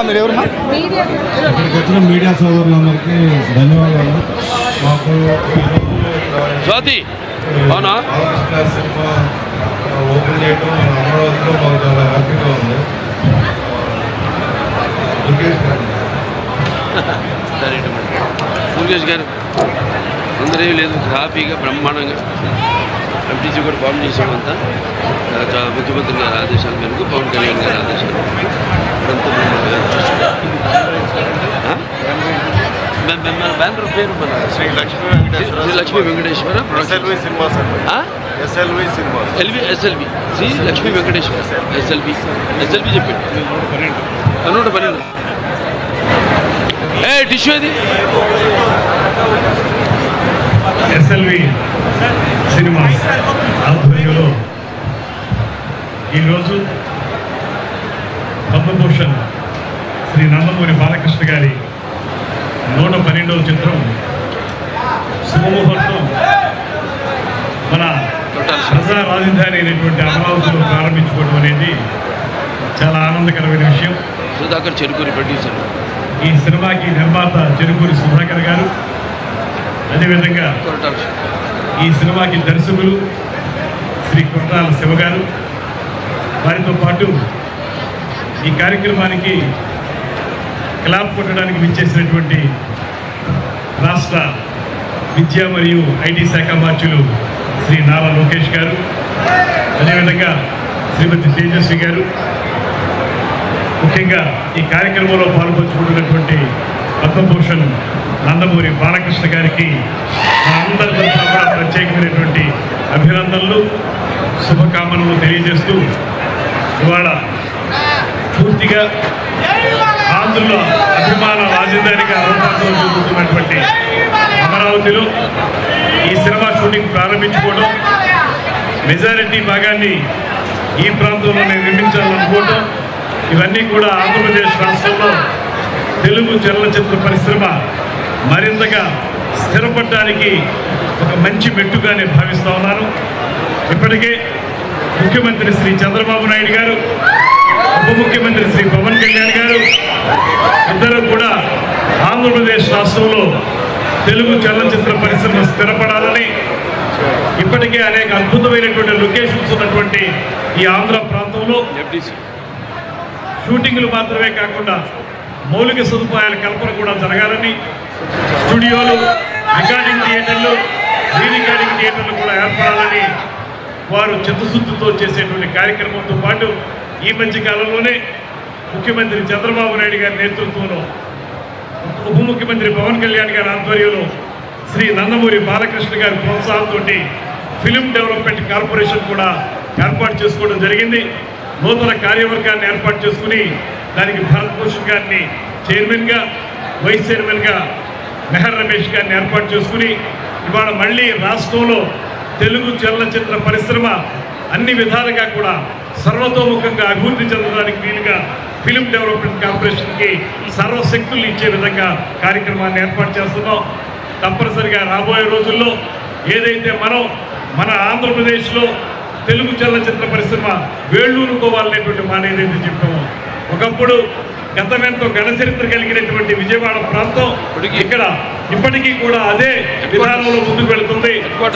మీరు ఎవరు ఇక్కడికి వచ్చిన మీడియా సోదరులందరికీ ధన్యవాదాలు. మాకు స్వాతి అవునా సినిమా ఓపెన్ చేయడం అమరావతిలో మాకు చాలా హ్యాపీగా ఉంది. మురుగేష్ గారు అందరూ ఏం లేదు, హ్యాపీగా బ్రహ్మాండంగా ఎంటీసీ కూడా ఫామ్ చేసామంతా. ముఖ్యమంత్రి గారి ఆదేశాల మేరకు, పవన్ కళ్యాణ్ గారి ఆదేశాల మేరకు అంతా బ్యానర్ పేరు మన శ్రీ లక్ష్మీ వెంకటేశ్వర ఎస్ఎల్వి శ్రీ లక్ష్మీ వెంకటేశ్వర ఎస్ఎల్వి చెప్పండి 112 టిష్యూ అది ఎస్ఎల్వి సినిమా ఆధ్వర్యంలో ఈరోజు పద్మభూషణ్ శ్రీ నందమూరి బాలకృష్ణ గారి 112వ చిత్రం శుభముహూర్తం మన ప్రజా రాజధాని అయినటువంటి అమరావతిలో ప్రారంభించుకోవడం అనేది చాలా ఆనందకరమైన విషయం. సుధాకర్ చెరుకూరి ప్రొడ్యూసర్, ఈ సినిమాకి నిర్మాత చెరుకూరి సుధాకర్ గారు, అదేవిధంగా ఈ సినిమాకి దర్శకులు శ్రీ కొట్టాల శివ గారు, వారితో పాటు ఈ కార్యక్రమానికి క్లాప్ కొట్టడానికి విచ్చేసినటువంటి రాష్ట్ర విద్యా మరియు ఐటీ శాఖ మార్చులు శ్రీ నారా లోకేష్ గారు, అదేవిధంగా శ్రీమతి తేజస్వి గారు, ముఖ్యంగా ఈ కార్యక్రమంలో పాల్పంచుకుంటున్నటువంటి పద్మభూషణ్ నందమూరి బాలకృష్ణ గారికి అందరి తరఫున కూడా ప్రత్యేకమైనటువంటి అభినందనలు, శుభకామనలు తెలియజేస్తూ ఇవాళ పూర్తిగా ఆంధ్రుల అభిమాన రాజధానిగా రూపాంతరం చెందుతున్నటువంటి అమరావతిలో ఈ సినిమా షూటింగ్ ప్రారంభించుకోవడం, మెజారిటీ భాగాన్ని ఈ ప్రాంతంలోనే నిర్మించాలనుకోవడం, ఇవన్నీ కూడా ఆంధ్రప్రదేశ్ రాష్ట్రంలో తెలుగు చలనచిత్ర పరిశ్రమ మరింతగా స్థిరపడడానికి ఒక మంచి మెట్టుగానే భావిస్తూ ఉన్నాను. ఇప్పటికే ముఖ్యమంత్రి శ్రీ చంద్రబాబు నాయుడు గారు, ఉప ముఖ్యమంత్రి శ్రీ పవన్ కళ్యాణ్ గారు ఇద్దరు కూడా ఆంధ్రప్రదేశ్ రాష్ట్రంలో తెలుగు చలనచిత్ర పరిశ్రమ స్థిరపడాలని, ఇప్పటికే అనేక అద్భుతమైనటువంటి లొకేషన్స్ ఉన్నటువంటి ఈ ఆంధ్ర ప్రాంతంలో షూటింగ్లు మాత్రమే కాకుండా మౌలిక సదుపాయాల కల్పన కూడా జరగాలని, స్టూడియోలు, రికార్డింగ్ థియేటర్లు, రీ రికార్డింగ్ థియేటర్లు కూడా ఏర్పడాలని వారు చిత్తశుద్ధితో చేసేటువంటి కార్యక్రమంతో పాటు ఈ మధ్య కాలంలోనే ముఖ్యమంత్రి చంద్రబాబు నాయుడు గారి నేతృత్వంలో, ఉప ముఖ్యమంత్రి పవన్ కళ్యాణ్ గారి ఆధ్వర్యంలో శ్రీ నందమూరి బాలకృష్ణ గారి ప్రోత్సాహంతో ఫిలిం డెవలప్మెంట్ కార్పొరేషన్ కూడా ఏర్పాటు చేసుకోవడం జరిగింది. నూతన కార్యవర్గాన్ని ఏర్పాటు చేసుకుని దానికి భరత్ భూషణ్ గారిని చైర్మన్గా, వైస్ చైర్మన్గా మెహర్ రమేష్ గారిని ఏర్పాటు చేసుకుని ఇవాళ మళ్ళీ రాష్ట్రంలో తెలుగు చలనచిత్ర పరిశ్రమ అన్ని విధాలుగా కూడా సర్వతోముఖంగా అభివృద్ధి చెందడానికి వీలుగా ఫిలిం డెవలప్మెంట్ కార్పొరేషన్కి సర్వశక్తులు ఇచ్చే విధంగా కార్యక్రమాన్ని ఏర్పాటు చేస్తున్నాం. తప్పనిసరిగా రాబోయే రోజుల్లో ఏదైతే మన ఆంధ్రప్రదేశ్లో తెలుగు చలనచిత్ర పరిశ్రమ వేళ్ళూరుకోవాలనేటువంటి మాట ఏదైతే చెప్పామో, ఒకప్పుడు గతమెంతో ఘనచరిత్ర కలిగినటువంటి విజయవాడ ప్రాంతం ఇక్కడ ఇప్పటికీ కూడా అదే విధానంలో ముందుకు వెళుతుంది.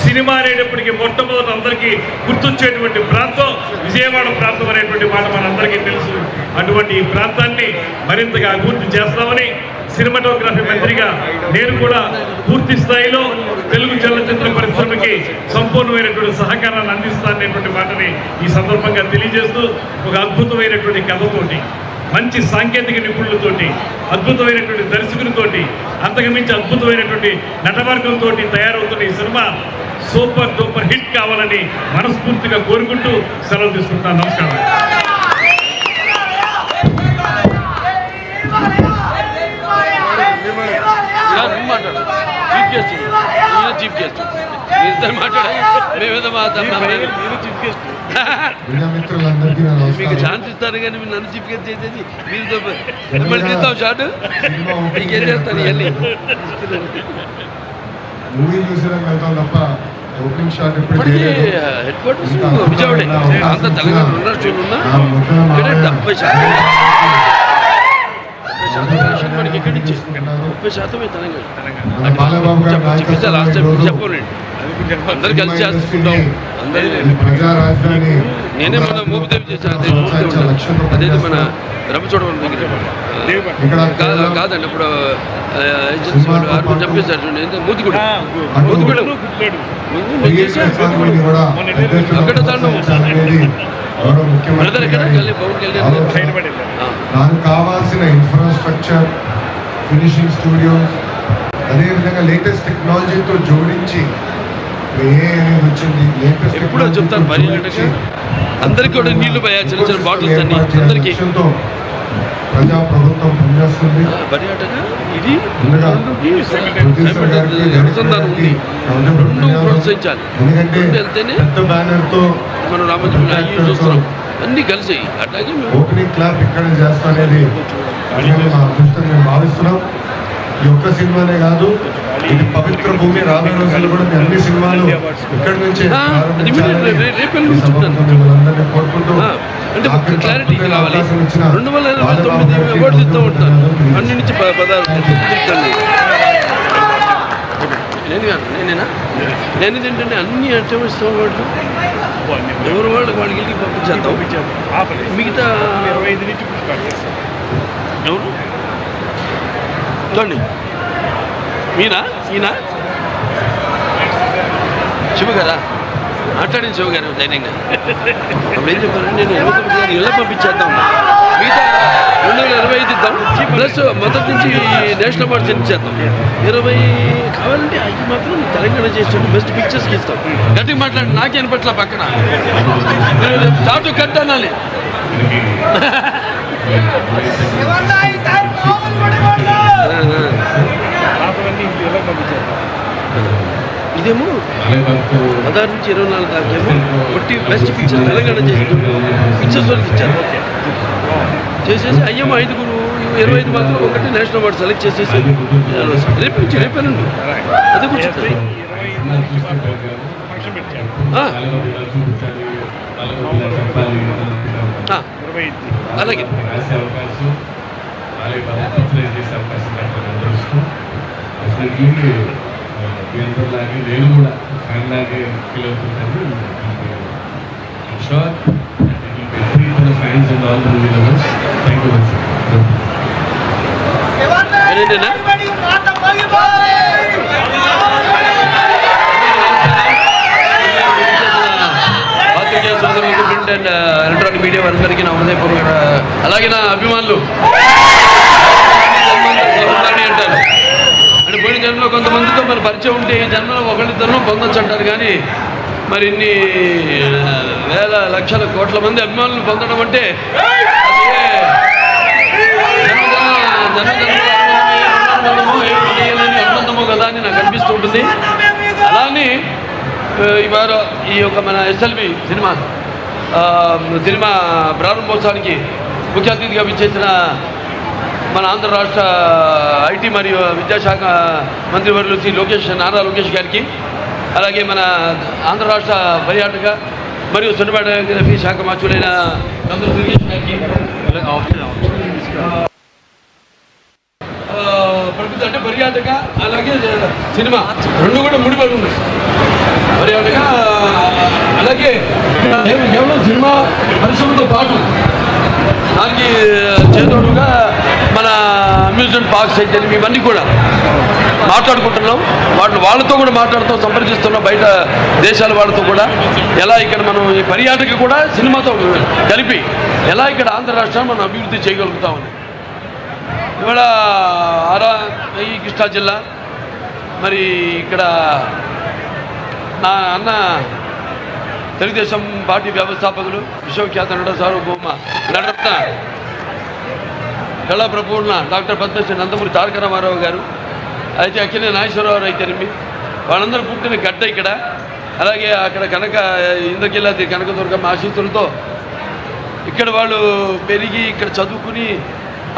సినిమా అనేటప్పటికీ మొట్టమొదటి అందరికీ గుర్తొచ్చేటువంటి ప్రాంతం విజయవాడ ప్రాంతం అనేటువంటి మాట మనందరికీ తెలుసు. అటువంటి ఈ ప్రాంతాన్ని మరింతగా అభివృద్ధి చేస్తామని సినిమాటోగ్రఫీ మంత్రిగా నేను కూడా పూర్తి స్థాయిలో తెలుగు చలనచిత్ర పరిశ్రమకి సంపూర్ణమైనటువంటి సహకారాన్ని అందిస్తాననేటువంటి మాటని ఈ సందర్భంగా తెలియజేస్తూ, ఒక అద్భుతమైనటువంటి కథతోటి, మంచి సాంకేతిక నిపుణులతోటి, అద్భుతమైనటువంటి దర్శకులతోటి, అంతకుమించి అద్భుతమైనటువంటి నటవర్గంతో తయారవుతున్న ఈ సినిమా సూపర్ డూపర్ హిట్ కావాలని మనస్ఫూర్తిగా కోరుకుంటూ సెలవు తీసుకుంటాను. నమస్కారం. చీఫ్ గెస్ట్ మాట్లాడాలి, మేమేదో మీకు ఛాన్స్ ఇస్తాను కానీ మీరు నన్ను చీఫ్ గెస్ట్ చేసేది మీరు మళ్ళీ తీస్తాం షార్ట్ మీకేం చేస్తాను ఇవన్నీ హెడ్ క్వార్టర్స్ విజయవాడ అంతా తెలంగాణ ఉన్నారు చూడున్నా 70% 30% కలెక్షన్ మనకి ఇక్కడి నుంచి 30% తెలంగాణ. మన బాలబాబు గారి చెప్పేసి లాస్ట్ టైం నాయకత్వంలో చెప్పలేండి. అందరు కలిసి చేసుకుంటాం. అందరూ ప్రజా రాజధాని నేనే మన మోపిదేవి చేశాను. అదేది మన రమచోడవరం దగ్గర కాదండి. ఇప్పుడు ఏజెన్సీ వాళ్ళు ఆరుగురు చంపేశారు చూడండి. మూతిగూడ అక్కడ తాను బ్రదర్ ఎక్కడ పవన్ కళ్యాణ్ దానికి కావాల్సిన ఇన్ఫ్రాస్ట్రక్చర్, ఫినిషింగ్ స్టూడియోస్, అదేవిధంగా లేటెస్ట్ టెక్నాలజీతో జోడించి వచ్చింది. లేటెస్ట్ ఎప్పుడో చెప్తాను పర్యాటక అందరికీ కూడా నీళ్లు పోయా చిన్న చిన్న బాటిల్స్ అన్ని అందరికీ ప్రజా ప్రభుత్వం పనిచేస్తుంది. పర్యాటక ఇది ఎందుకంటే అనుసంధానం ఉంది. రెండు ప్రోత్సహించాలి. వెళ్తేనే పెద్ద బ్యానర్ తో మనం రామజీవులు అయ్యి చూస్తున్నాం. అన్ని కలిసి అట్లాగే ఓపెనింగ్ క్లాప్ ఇక్కడ చేస్తాం అనేది మా అదృష్టం మేము భావిస్తున్నాం. ఈ ఒక్క సినిమానే కాదు, ఇది పవిత్ర భూమి. రాబోయే రోజుల్లో కూడా అన్ని సినిమాలు ఇక్కడి నుంచి అందరినీ కోరుకుంటూ అంటే క్లారిటీ కావాలి. 2029 అవార్డ్స్ ఇస్తూ ఉంటాను. అన్ని నుంచి పదార్థాలు నేను ఏంటంటే అన్ని అంటే ఇస్తాం. వాళ్ళు ఎవరు వాళ్ళకి వెళ్ళి పంపించేద్దాం. మిగతా 25 నుంచి ఎవరు చూడండి. ఈయన శివ గారా మాట్లాడింది. శివ గారు ధైర్యంగా అప్పుడు ఏం చెప్పారంటే నేను 29 ఇళ్ళ పంపించేద్దాం. మిగతా 2025 ఇద్దాం. ప్లస్ మొదటి నుంచి నేషనల్ అవార్డ్స్ ఇచ్చేద్దాం. 20 కావాలంటే అవి మాత్రం తెలంగాణ చేసినట్టు బెస్ట్ పిక్చర్స్కి ఇస్తాం. గట్టిగా మాట్లాడి నాకేం పట్ల పక్కన స్టార్ట్ కట్ అనాలి. ఇదేమో 16 నుంచి 24 దాకేమో కొట్టి బెస్ట్ పిక్చర్ తెలంగాణ చేసి పిక్చర్స్ వాళ్ళకి ఇచ్చారు. చేసేసి అయ్యేమో 5గురు 25 మాత్రం ఒకటి నేషనల్ అవార్డు సెలెక్ట్ చేసేసి రేపు నుంచి రేపేనండి అది కూర్చుంటారు. అలాగే నేను కూడా ఫ్యాన్లాగే ఫీల్ అవుతుంటాను. Fans and all movie lovers thank you much. Print and electronic media వారందరికీ నా హృదయపూర్వక అలాగే నా అభిమానులు అంటారు. అంటే పోయిన జన్మలో కొంతమందితో మరి పరిచయం ఉంటే ఈ జన్మలో ఒకరిద్దరినో పొందొచ్చు అంటారు. కానీ మరి ఇన్ని వేల లక్షల కోట్ల మంది అభిమానులు పొందడం అంటే అనుబంధమో కదా అని నాకు అనిపిస్తూ ఉంటుంది. అలానే ఇవాళ ఈ యొక్క మన ఎస్ఎల్బి సినిమా ప్రారంభోత్సవానికి ముఖ్య అతిథిగా విచ్చేసిన మన ఆంధ్ర రాష్ట్ర ఐటీ మరియు విద్యాశాఖ మంత్రివర్యులు శ్రీ నారా లోకేష్ గారికి, అలాగే మన ఆంధ్ర రాష్ట్ర పర్యాటక మరియు సినిమాటోగ్రఫీ శాఖ మంత్రులైన చంద్ర దుర్గేష్ గారికి, ప్రభుత్వం అంటే పర్యాటక అలాగే సినిమా రెండు కూడా ముడిపడి ఉన్నాయి. పర్యాటక అలాగే కేవలం సినిమా పరిశ్రమతో పాటు దానికి చేదోడుగా మన అమ్యూజ్మెంట్ పార్క్స్ అయితే ఇవన్నీ కూడా మాట్లాడుకుంటున్నాం. వాళ్ళతో కూడా మాట్లాడుతాం, సంప్రదిస్తున్నాం. బయట దేశాల వాళ్ళతో కూడా ఎలా ఇక్కడ మనం ఈ పర్యాటక కూడా సినిమాతో కలిపి ఎలా ఇక్కడ ఆంధ్ర రాష్ట్రాన్ని మనం అభివృద్ధి చేయగలుగుతామని ఇవాళ ఈ కృష్ణా జిల్లా మరి ఇక్కడ నా అన్న తెలుగుదేశం పార్టీ వ్యవస్థాపకులు విశ్వఖ్యాత నట సార్వభౌమ నటరత్న కళా ప్రపూర్ణ డాక్టర్ పద్మశ్రీ నందమూరి తారక రామారావు గారు, అయితే అక్కినే నాగేశ్వరరావు అయితేనేమి వాళ్ళందరూ పుట్టిన గడ్డ ఇక్కడ. అలాగే అక్కడ ఇంద్రకిల్లాది కనకదుర్గమ్మ ఆశీస్సులతో ఇక్కడ వాళ్ళు పెరిగి ఇక్కడ చదువుకుని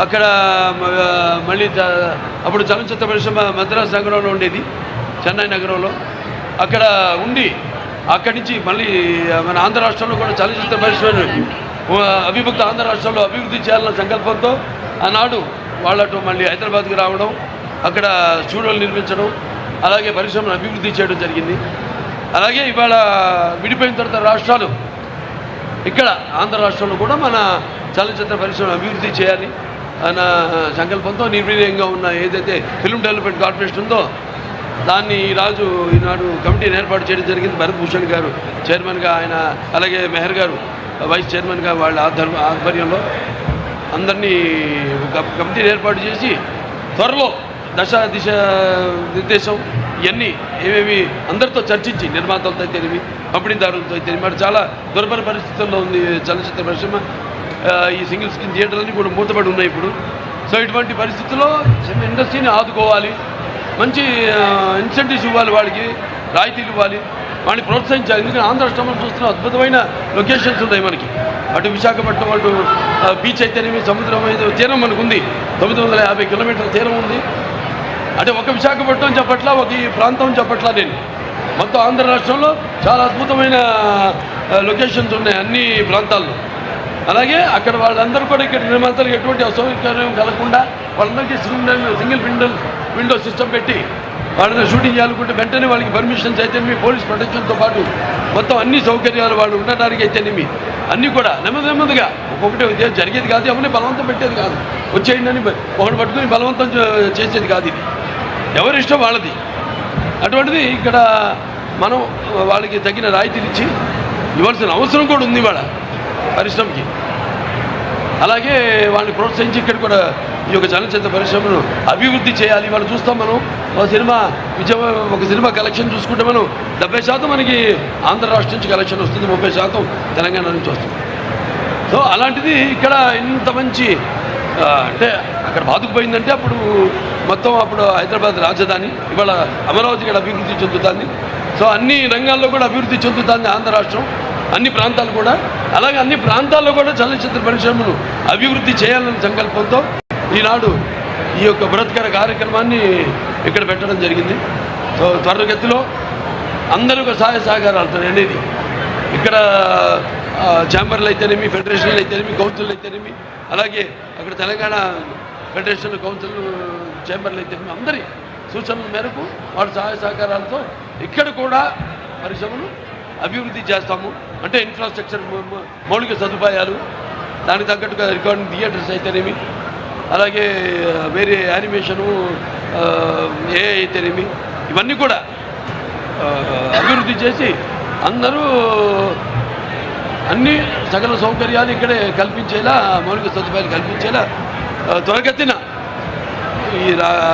అక్కడ మళ్ళీ అప్పుడు చలనచిత్ర పరిశ్రమ మద్రాసు నగరంలో ఉండేది, చెన్నై నగరంలో. అక్కడ ఉండి అక్కడి నుంచి మళ్ళీ మన ఆంధ్ర రాష్ట్రంలో కూడా చలనచిత్ర పరిశ్రమ అవిభక్త ఆంధ్ర రాష్ట్రంలో అభివృద్ధి చేయాలన్న సంకల్పంతో ఆనాడు వాళ్ళతో మళ్ళీ హైదరాబాద్కి రావడం, అక్కడ స్టూడియోలు నిర్మించడం, అలాగే పరిశ్రమను అభివృద్ధి చేయడం జరిగింది. అలాగే ఇవాళ విడిపోయిన తర్వాత రాష్ట్రాలు, ఇక్కడ ఆంధ్ర రాష్ట్రంలో కూడా మన చలనచిత్ర పరిశ్రమను అభివృద్ధి చేయాలి అన్న సంకల్పంతో నిర్వీర్యంగా ఉన్న ఏదైతే ఫిల్మ్ డెవలప్మెంట్ కార్పొరేషన్ ఉందో దాన్ని ఈనాడు కమిటీని ఏర్పాటు చేయడం జరిగింది. భరత్ భూషణ్ గారు చైర్మన్గా, ఆయన అలాగే మెహర్ గారు వైస్ చైర్మన్గా వాళ్ళ ఆధ్వర్యంలో అందరినీ కమిటీని ఏర్పాటు చేసి త్వరలో దిశ నిర్దేశం ఇవన్నీ ఏమేమి అందరితో చర్చించి నిర్మాతలతో అయితేనేమి, పంపిణీదారులతో అయితేనేమి, మరి చాలా దుర్భర పరిస్థితుల్లో ఉంది చలనచిత్ర పరిశ్రమ. ఈ సింగిల్ స్క్రీన్ థియేటర్లన్నీ కూడా మూతపడి ఉన్నాయి ఇప్పుడు. సో ఇటువంటి పరిస్థితుల్లో ఇండస్ట్రీని ఆదుకోవాలి, మంచి ఇన్సెంటివ్స్ ఇవ్వాలి, వాడికి రాయితీలు ఇవ్వాలి, వాడిని ప్రోత్సహించాలి. ఎందుకంటే ఆంధ్ర రాష్ట్రంలో చూస్తున్న అద్భుతమైన లొకేషన్స్ ఉన్నాయి మనకి. అటు విశాఖపట్నం, అటు బీచ్ అయితేనేమి, సముద్రం తీరం మనకు ఉంది, 950 కిలోమీటర్ల తీరం ఉంది. అంటే ఒక విశాఖపట్నం చెప్పట్లా, ఒక ఈ ప్రాంతం చెప్పట్లా, నేను మొత్తం ఆంధ్ర రాష్ట్రంలో చాలా అద్భుతమైన లొకేషన్స్ ఉన్నాయి అన్ని ప్రాంతాల్లో. అలాగే అక్కడ వాళ్ళందరూ కూడా ఇక్కడ నిర్మాతలకు ఎటువంటి అసౌకర్యం కలగకుండా వాళ్ళందరికీ సింగిల్ విండో సిస్టమ్ పెట్టి వాళ్ళని షూటింగ్ చేయాలనుకుంటే వెంటనే వాళ్ళకి పర్మిషన్స్ అయితేనేమి, పోలీస్ ప్రొటెక్షన్తో పాటు మొత్తం అన్ని సౌకర్యాలు వాళ్ళు ఉండటానికి అయితేనేమి అన్నీ కూడా నెమ్మదిగా ఒక్కొక్కటి జరిగేది కాదు, ఎవరిని బలవంతం పెట్టేది కాదు, వచ్చేయండి అని ఒకటి పట్టుకుని బలవంతం చేసేది కాదు. ఇది ఎవరి ఇష్టం వాళ్ళది. అటువంటిది ఇక్కడ మనం వాళ్ళకి తగిన రాయితీలు ఇచ్చి ఇవ్వాల్సిన అవసరం కూడా ఉంది వాళ్ళ పరిశ్రమకి. అలాగే వాళ్ళని ప్రోత్సహించి ఇక్కడ కూడా ఈ యొక్క చలనచిత్ర పరిశ్రమను అభివృద్ధి చేయాలి. వాళ్ళు చూస్తాం, మనం ఒక సినిమా కలెక్షన్ చూసుకుంటే మనం 70% మనకి ఆంధ్ర రాష్ట్రం నుంచి కలెక్షన్ వస్తుంది, 30% తెలంగాణ నుంచి వస్తుంది. సో అలాంటిది ఇక్కడ ఇంత మంచి అంటే అక్కడ బాదుకుపోయిందంటే అప్పుడు మొత్తం హైదరాబాద్ రాజధాని, ఇవాళ అమరావతి ఇక్కడ అభివృద్ధి చెందుతుంది. సో అన్ని రంగాల్లో కూడా అభివృద్ధి చెందుతుంది ఆంధ్ర రాష్ట్రం, అన్ని ప్రాంతాలు కూడా. అలాగే అన్ని ప్రాంతాల్లో కూడా చలనచిత్ర పరిశ్రమను అభివృద్ధి చేయాలనే సంకల్పంతో ఈనాడు ఈ యొక్క బృహత్కర కార్యక్రమాన్ని ఇక్కడ పెట్టడం జరిగింది. సో త్వరగతిలో అందరూ సహాయ సహకారాలతో అనేది ఇక్కడ ఛాంబర్లు అయితేనేమి, ఫెడరేషన్లు అయితేనేమి, కౌన్సిల్ అయితేనేమి, అలాగే అక్కడ తెలంగాణ ఫెడరేషన్, కౌన్సిల్, ఛాంబర్లు అయితేనేమి అందరి సూచనల మేరకు వాళ్ళ సహాయ సహకారాలతో ఇక్కడ కూడా పరిశ్రమను అభివృద్ధి చేస్తాము. అంటే ఇన్ఫ్రాస్ట్రక్చర్, మౌలిక సదుపాయాలు, దానికి తగ్గట్టుగా రికార్డింగ్ థియేటర్స్ అయితేనేమి, అలాగే వేరే యానిమేషను, ఏ అయితేనేమి, ఇవన్నీ కూడా అభివృద్ధి చేసి అందరూ అన్ని సకల సౌకర్యాలు ఇక్కడే కల్పించేలా, మౌలిక సదుపాయాలు కల్పించేలా త్వరగతిన ఈ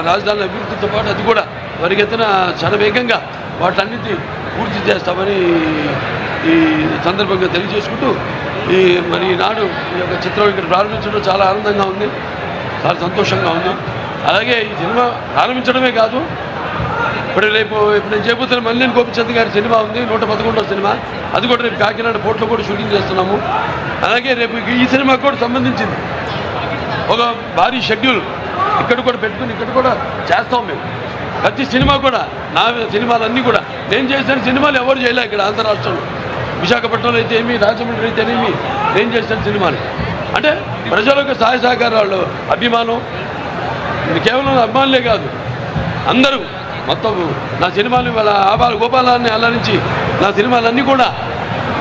రాజధాని అభివృద్ధితో పాటు అది కూడా త్వరగతిన శరవేగంగా వాటన్నిటి పూర్తి చేస్తామని ఈ సందర్భంగా తెలియజేసుకుంటూ మరి నాడు ఈ యొక్క చిత్రం ఇక్కడ ప్రారంభించడం చాలా ఆనందంగా ఉంది, చాలా సంతోషంగా ఉంది. అలాగే ఈ సినిమా ప్రారంభించడమే కాదు, ఇప్పుడు నేను చేయబోతున్న మల్లేని గోపిచంద్ గారి సినిమా ఉంది, 111వ సినిమా, అది కూడా రేపు కాకినాడ పోర్ట్లో కూడా షూటింగ్ చేస్తున్నాము. అలాగే రేపు ఈ సినిమాకు కూడా సంబంధించింది ఒక భారీ షెడ్యూల్ ఇక్కడ కూడా పెట్టుకుని ఇక్కడ కూడా చేస్తాం మేము. ప్రతి సినిమా కూడా, నా సినిమాలన్నీ కూడా, నేను చేసిన సినిమాలు ఎవరు చేయలే ఇక్కడ ఆంధ్ర రాష్ట్రంలో. విశాఖపట్నంలో అయితే ఏమి, రాజమండ్రి అయితే ఏమి, నేను చేసిన సినిమాలు అంటే ప్రజలకు సహాయ సహకారాలు, అభిమానం, కేవలం అభిమానులే కాదు, అందరూ మొత్తం నా సినిమాలు వాళ్ళ గోపాలాన్ని అల్లరించి నా సినిమాలన్నీ కూడా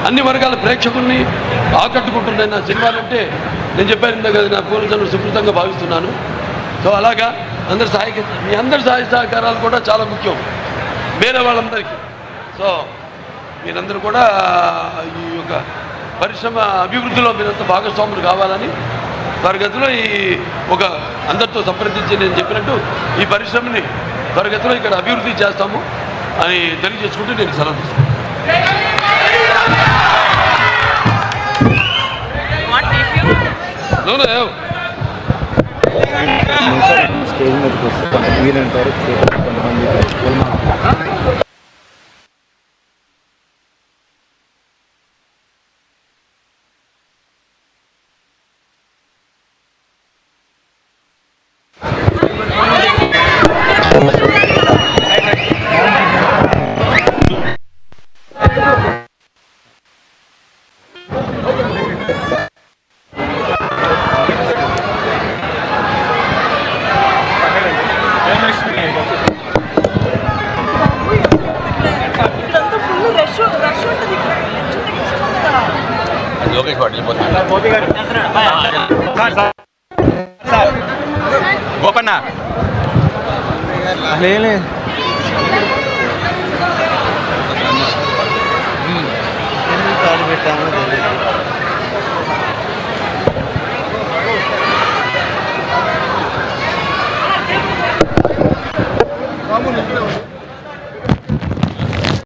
అన్ని వర్గాల ప్రేక్షకుల్ని ఆకట్టుకుంటున్నాయి. నా సినిమాలంటే నేను చెప్పాను కదా, నా పూర్వజన్మ సుకృతంగా భావిస్తున్నాను. సో అలాగా మీ అందరి సహాయ సహకారాలు కూడా చాలా ముఖ్యం వేరే వాళ్ళందరికీ. సో మీరందరూ కూడా ఈ యొక్క పరిశ్రమ అభివృద్ధిలో మీరంతా భాగస్వాములు కావాలని త్వరగతిలో ఒక అందరితో సంప్రదించి నేను చెప్పినట్టు ఈ పరిశ్రమని త్వరగతిలో ఇక్కడ అభివృద్ధి చేస్తాము అని తెలియజేసుకుంటూ నేను సెలవు తీసుకుంటాను. స్టేజ్ మీదకి వస్తే వీలంత వరకు కొంతమంది గోపన్న పెట్టాము